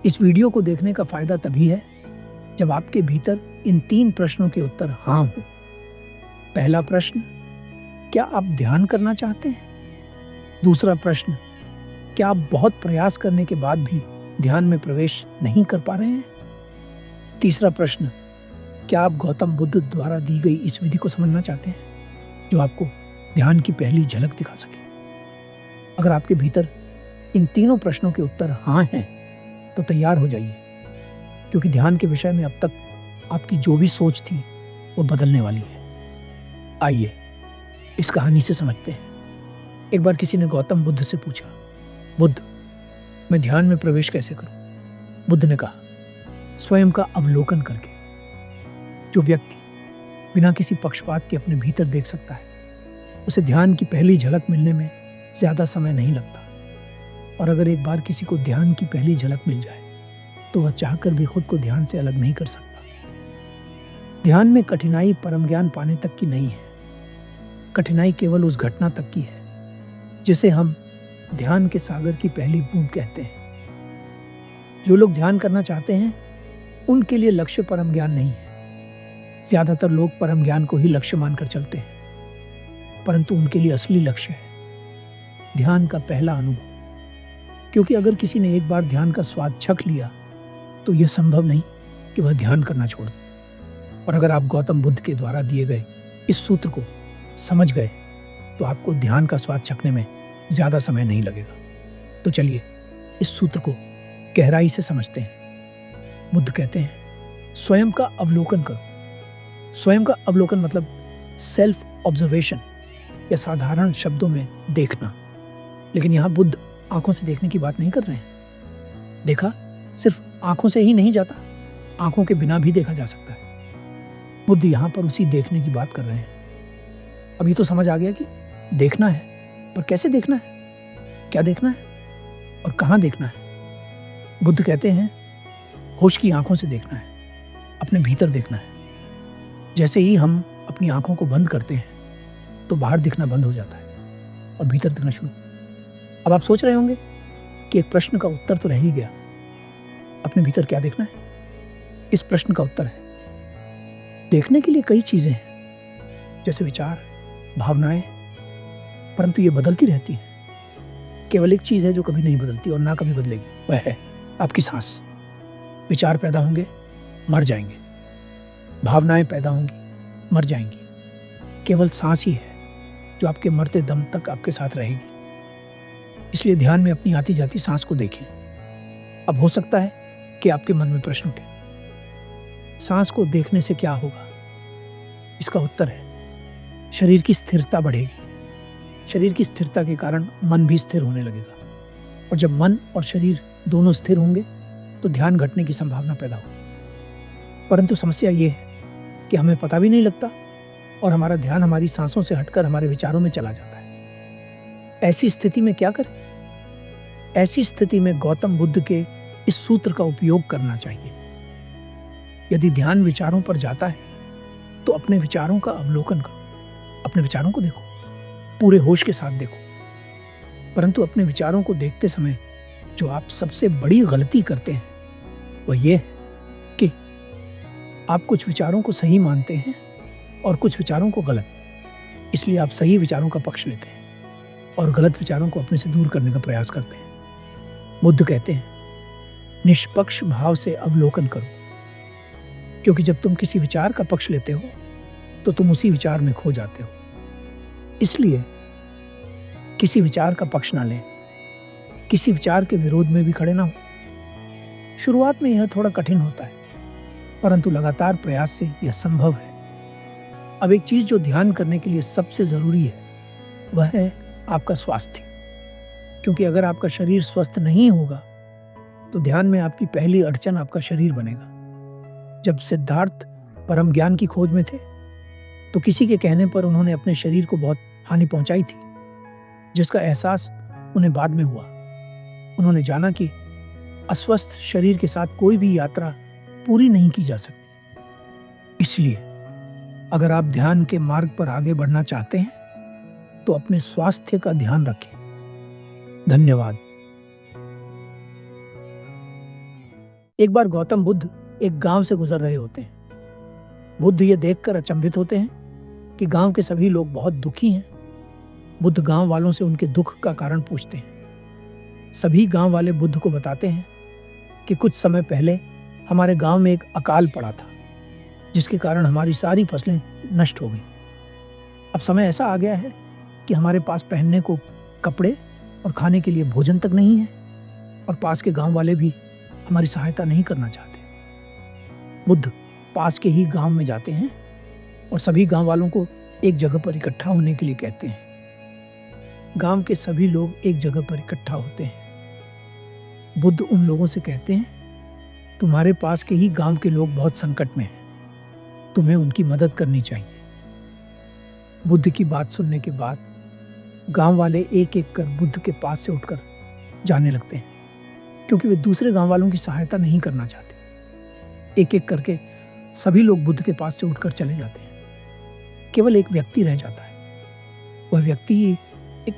इस वीडियो को देखने का फायदा तभी है जब आपके भीतर इन 3 प्रश्नों के उत्तर हाँ हो। पहला प्रश्न, क्या आप ध्यान करना चाहते हैं? दूसरा प्रश्न, क्या आप बहुत प्रयास करने के बाद भी ध्यान में प्रवेश नहीं कर पा रहे हैं? तीसरा प्रश्न, क्या आप गौतम बुद्ध द्वारा दी गई इस विधि को समझना चाहते हैं जो आपको ध्यान की पहली झलक दिखा सके? अगर आपके भीतर इन तीनों प्रश्नों के उत्तर हाँ हैं, तो तैयार हो जाइए, क्योंकि ध्यान के विषय में अब तक आपकी जो भी सोच थी वो बदलने वाली है। आइए इस कहानी से समझते हैं। एक बार किसी ने गौतम बुद्ध से पूछा, बुद्ध, मैं ध्यान में प्रवेश कैसे करूं? बुद्ध ने कहा, स्वयं का अवलोकन करके। जो व्यक्ति बिना किसी पक्षपात के अपने भीतर देख सकता है, उसे ध्यान की पहली झलक मिलने में ज्यादा समय नहीं लगता। और अगर एक बार किसी को ध्यान की पहली झलक मिल जाए तो वह चाहकर भी खुद को ध्यान से अलग नहीं कर सकता। ध्यान में कठिनाई परम ज्ञान पाने तक की नहीं है। कठिनाई केवल उस घटना तक की है जिसे हम ध्यान के सागर की पहली बूंद कहते हैं। जो लोग ध्यान करना चाहते हैं उनके लिए लक्ष्य परम ज्ञान नहीं है। ज्यादातर लोग परम ज्ञान को ही लक्ष्य मानकर चलते हैं, परंतु उनके लिए असली लक्ष्य है ध्यान का पहला अनुभव। क्योंकि अगर किसी ने एक बार ध्यान का स्वाद चख लिया तो यह संभव नहीं कि वह ध्यान करना छोड़ दे। और अगर आप गौतम बुद्ध के द्वारा दिए गए इस सूत्र को समझ गए तो आपको ध्यान का स्वाद चखने में ज्यादा समय नहीं लगेगा। तो चलिए इस सूत्र को गहराई से समझते हैं। बुद्ध कहते हैं, स्वयं का अवलोकन करो। स्वयं का अवलोकन मतलब सेल्फ ऑब्जर्वेशन, या साधारण शब्दों में देखना। लेकिन यहां बुद्ध आंखों से देखने की बात नहीं कर रहे हैं। देखा सिर्फ आंखों से ही नहीं जाता, आंखों के बिना भी देखा जा सकता है। बुद्ध यहां पर उसी देखने की बात कर रहे हैं। अब ये तो समझ आ गया कि देखना है, पर कैसे देखना है, क्या देखना है और कहां देखना है। बुद्ध कहते हैं, होश की आंखों से देखना है, अपने भीतर देखना है। जैसे ही हम अपनी आंखों को बंद करते हैं तो बाहर दिखना बंद हो जाता है और भीतर दिखना शुरू। अब आप सोच रहे होंगे कि एक प्रश्न का उत्तर तो रह ही गया, अपने भीतर क्या देखना है? इस प्रश्न का उत्तर है, देखने के लिए कई चीजें हैं, जैसे विचार, भावनाएं, परंतु ये बदलती रहती हैं। केवल एक चीज है जो कभी नहीं बदलती और ना कभी बदलेगी, वह है आपकी सांस। विचार पैदा होंगे, मर जाएंगे, भावनाएं पैदा होंगी, मर जाएंगी। केवल सांस ही है जो आपके मरते दम तक आपके साथ रहेगी। इसलिए ध्यान में अपनी आती जाती सांस को देखें। अब हो सकता है कि आपके मन में प्रश्न उठे, सांस को देखने से क्या होगा? इसका उत्तर है, शरीर की स्थिरता बढ़ेगी। शरीर की स्थिरता के कारण मन भी स्थिर होने लगेगा, और जब मन और शरीर दोनों स्थिर होंगे तो ध्यान घटने की संभावना पैदा होगी। परंतु समस्या ये है कि हमें पता भी नहीं लगता और हमारा ध्यान हमारी सांसों से हटकर हमारे विचारों में चला जाता है। ऐसी स्थिति में क्या करें? ऐसी स्थिति में गौतम बुद्ध के इस सूत्र का उपयोग करना चाहिए। यदि ध्यान विचारों पर जाता है तो अपने विचारों का अवलोकन करो। अपने विचारों को देखो, पूरे होश के साथ देखो। परंतु अपने विचारों को देखते समय जो आप सबसे बड़ी गलती करते हैं वह यह है कि आप कुछ विचारों को सही मानते हैं और कुछ विचारों को गलत। इसलिए आप सही विचारों का पक्ष लेते हैं और गलत विचारों को अपने से दूर करने का प्रयास करते हैं। बुद्ध कहते हैं, निष्पक्ष भाव से अवलोकन करो, क्योंकि जब तुम किसी विचार का पक्ष लेते हो तो तुम उसी विचार में खो जाते हो। इसलिए किसी विचार का पक्ष ना लें, किसी विचार के विरोध में भी खड़े ना हो। शुरुआत में यह थोड़ा कठिन होता है, परंतु लगातार प्रयास से यह संभव है। अब एक चीज जो ध्यान करने के लिए सबसे जरूरी है वह है आपका स्वास्थ्य। क्योंकि अगर आपका शरीर स्वस्थ नहीं होगा तो ध्यान में आपकी पहली अड़चन आपका शरीर बनेगा। जब सिद्धार्थ परम ज्ञान की खोज में थे तो किसी के कहने पर उन्होंने अपने शरीर को बहुत हानि पहुंचाई थी, जिसका एहसास उन्हें बाद में हुआ। उन्होंने जाना कि अस्वस्थ शरीर के साथ कोई भी यात्रा पूरी नहीं की जा सकती। इसलिए अगर आप ध्यान के मार्ग पर आगे बढ़ना चाहते हैं तो अपने स्वास्थ्य का ध्यान रखें। धन्यवाद। एक बार गौतम बुद्ध एक गांव से गुजर रहे होते हैं। बुद्ध ये देखकर अचंभित होते हैं कि गांव के सभी लोग बहुत दुखी हैं। बुद्ध गांव वालों से उनके दुख का कारण पूछते हैं। सभी गांव वाले बुद्ध को बताते हैं कि कुछ समय पहले हमारे गांव में एक अकाल पड़ा था, जिसके कारण हमारी सारी फसलें नष्ट हो गईं। अब समय ऐसा आ गया है कि हमारे पास पहनने को कपड़े और खाने के लिए भोजन तक नहीं है, और पास के गांव वाले भी हमारी सहायता नहीं करना चाहते। बुद्ध पास के ही गांव में जाते हैं और सभी गांव वालों को एक जगह पर इकट्ठा होने के लिए कहते हैं। गांव के सभी लोग एक जगह पर इकट्ठा होते हैं। बुद्ध उन लोगों से कहते हैं, तुम्हारे पास के ही गांव के लोग बहुत संकट में हैं, तुम्हें उनकी मदद करनी चाहिए। बुद्ध की बात सुनने के बाद गांव वाले एक एक कर बुद्ध के पास से उठकर जाने लगते हैं, क्योंकि वे दूसरे गांव वालों की सहायता नहीं करना चाहते। एक एक करके सभी लोग बुद्ध के पास से उठकर चले जाते हैं। केवल एक व्यक्ति रह जाता है। वह व्यक्ति एक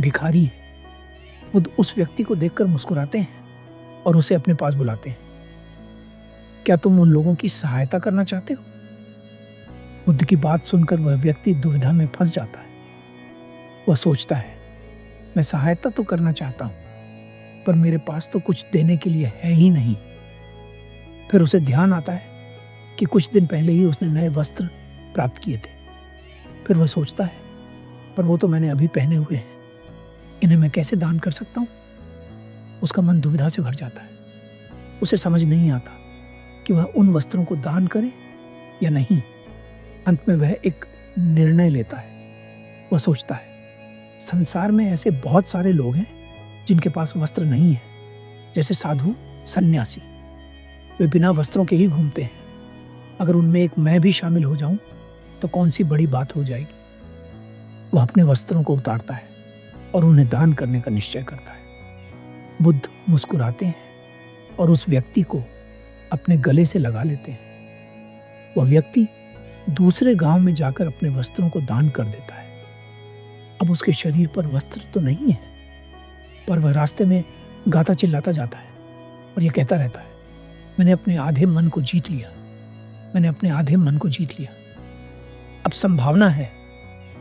भिखारी है। बुद्ध उस व्यक्ति को देखकर मुस्कुराते हैं और उसे अपने पास बुलाते हैं। क्या तुम उन लोगों की सहायता करना चाहते हो? बुद्ध की बात सुनकर वह व्यक्ति दुविधा में फंस जाता है। वह सोचता है, मैं सहायता तो करना चाहता हूं, पर मेरे पास तो कुछ देने के लिए है ही नहीं। फिर उसे ध्यान आता है कि कुछ दिन पहले ही उसने नए वस्त्र प्राप्त किए थे। फिर वह सोचता है, पर वो तो मैंने अभी पहने हुए हैं, इन्हें मैं कैसे दान कर सकता हूँ? उसका मन दुविधा से भर जाता है। उसे समझ नहीं आता कि वह उन वस्त्रों को दान करे या नहीं। अंत में वह एक निर्णय लेता है। वह सोचता है, संसार में ऐसे बहुत सारे लोग हैं जिनके पास वस्त्र नहीं है, जैसे साधु, सन्यासी। वे बिना वस्त्रों के ही घूमते हैं। अगर उनमें एक मैं भी शामिल हो जाऊं तो कौन सी बड़ी बात हो जाएगी। वह अपने वस्त्रों को उतारता है और उन्हें दान करने का निश्चय करता है। बुद्ध मुस्कुराते हैं और उस व्यक्ति को अपने गले से लगा लेते हैं। वह व्यक्ति दूसरे गांव में जाकर अपने वस्त्रों को दान कर देता है। अब उसके शरीर पर वस्त्र तो नहीं है, पर वह रास्ते में गाता चिल्लाता जाता है और यह कहता रहता है, मैंने अपने आधे मन को जीत लिया, मैंने अपने आधे मन को जीत लिया। अब संभावना है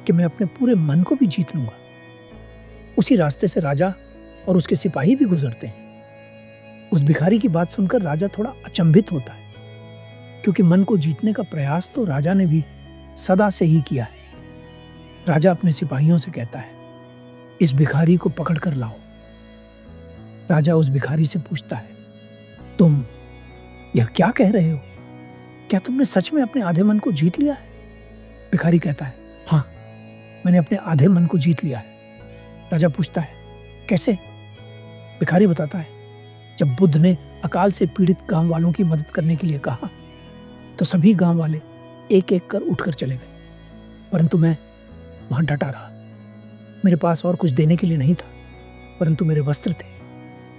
कि मैं अपने पूरे मन को भी जीत लूंगा। उसी रास्ते से राजा और उसके सिपाही भी गुजरते हैं। उस भिखारी की बात सुनकर राजा थोड़ा अचंभित होता है, क्योंकि मन को जीतने का प्रयास तो राजा ने भी सदा से ही किया है। राजा अपने सिपाहियों से कहता है, इस भिखारी को पकड़ कर लाओ। राजा उस भिखारी से पूछता है, तुम यह क्या कह रहे हो? क्या तुमने सच में अपने आधे मन को जीत लिया है? भिखारी कहता है, हाँ, मैंने अपने आधे मन को जीत लिया है। राजा पूछता है, कैसे? भिखारी बताता है, जब बुद्ध ने अकाल से पीड़ित गांव वालों की मदद करने के लिए कहा तो सभी गांव वाले एक एक कर उठकर चले गए, परंतु मैं वहां डटा रहा। मेरे पास और कुछ देने के लिए नहीं था, परंतु मेरे वस्त्र थे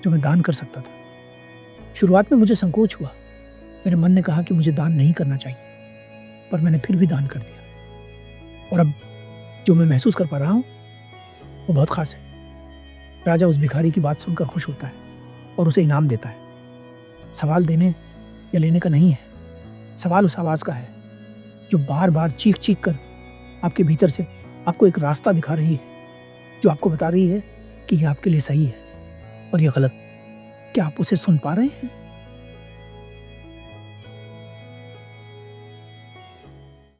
जो मैं दान कर सकता था। शुरुआत में मुझे संकोच हुआ। मेरे मन ने कहा कि मुझे दान नहीं करना चाहिए, पर मैंने फिर भी दान कर दिया, और अब जो मैं महसूस कर पा रहा हूं वो बहुत खास है। राजा उस भिखारी की बात सुनकर खुश होता है और उसे इनाम देता है। सवाल देने या लेने का नहीं है, सवाल उस आवाज का है जो बार बार चीख चीख कर आपके भीतर से आपको एक रास्ता दिखा रही है, जो आपको बता रही है कि यह आपके लिए सही है और यह गलत। क्या आप उसे सुन पा रहे हैं?